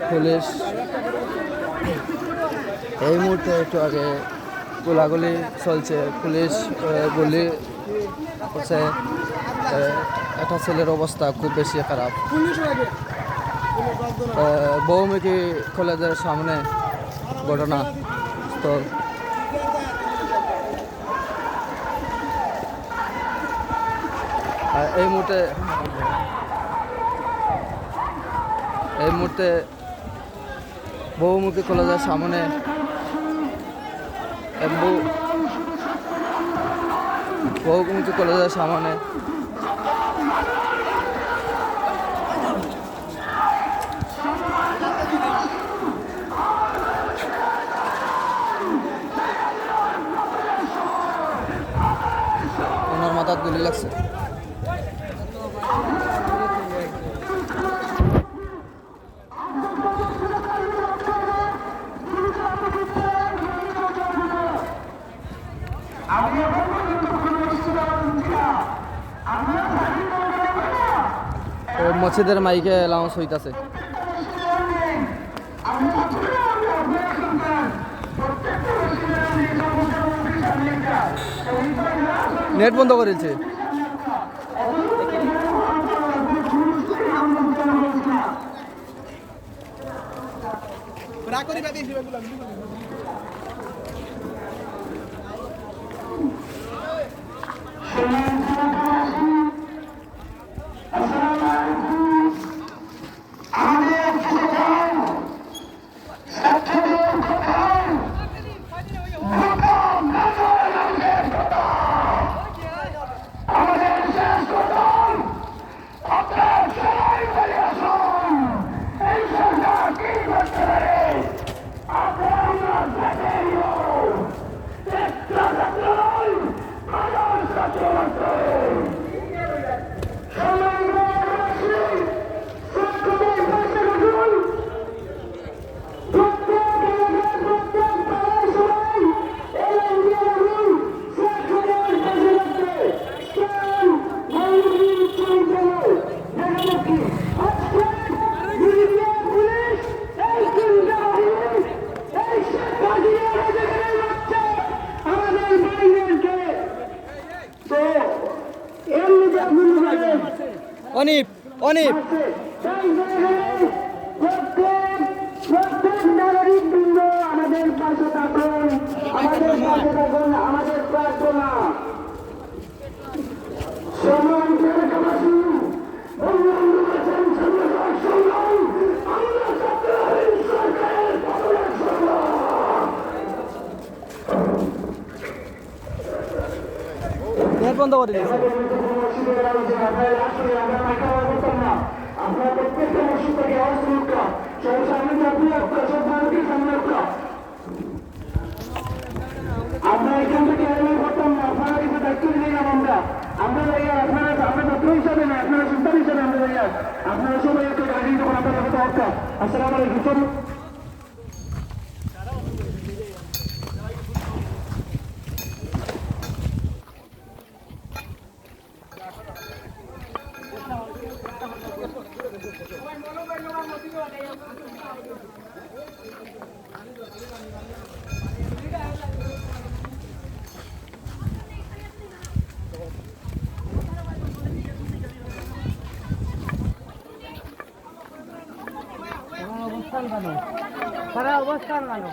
Police এই মুহূর্তে একটু আগে গোলাগুলি চলছে, পুলিশ গুলি করছে। একটা ছেলের অবস্থা খুব বেশি খারাপ। বহুমুখী কলেজের সামনে ঘটনাস্থল। এই মুহূর্তে বহুমুখী কলেজের সামনে বহুমুখী কলেজের সামনে ওনার মাথার গুলি লাগছে। মসজিদের মাইকে অ্যালাউন্স হইতাছে। নেট বন্ধ করেছে। অনিপ অনিপ নাগরিকবৃন্দ আমাদের পাশে থাকুন, আমাদের প্রার্থনা বন্ধ করে দিয়েছে। আপনার প্রত্যেকটা মসজিদ থেকে অসুরক্ষা আমরা এখান থেকে এলাকা করতাম না, আপনারা কিছু দায়িত্ব নিলাম আমরা ভাইয়া আপনারা ছাত্র হিসাবে না, আপনারা সন্তান হিসাবে আমরা ভাইয়া আপনারা সবাই একটু গাড়ি তখন আপনারা কথা হত্যা। আসসালামু আলাইকুম। সারা অবস্থান মানো।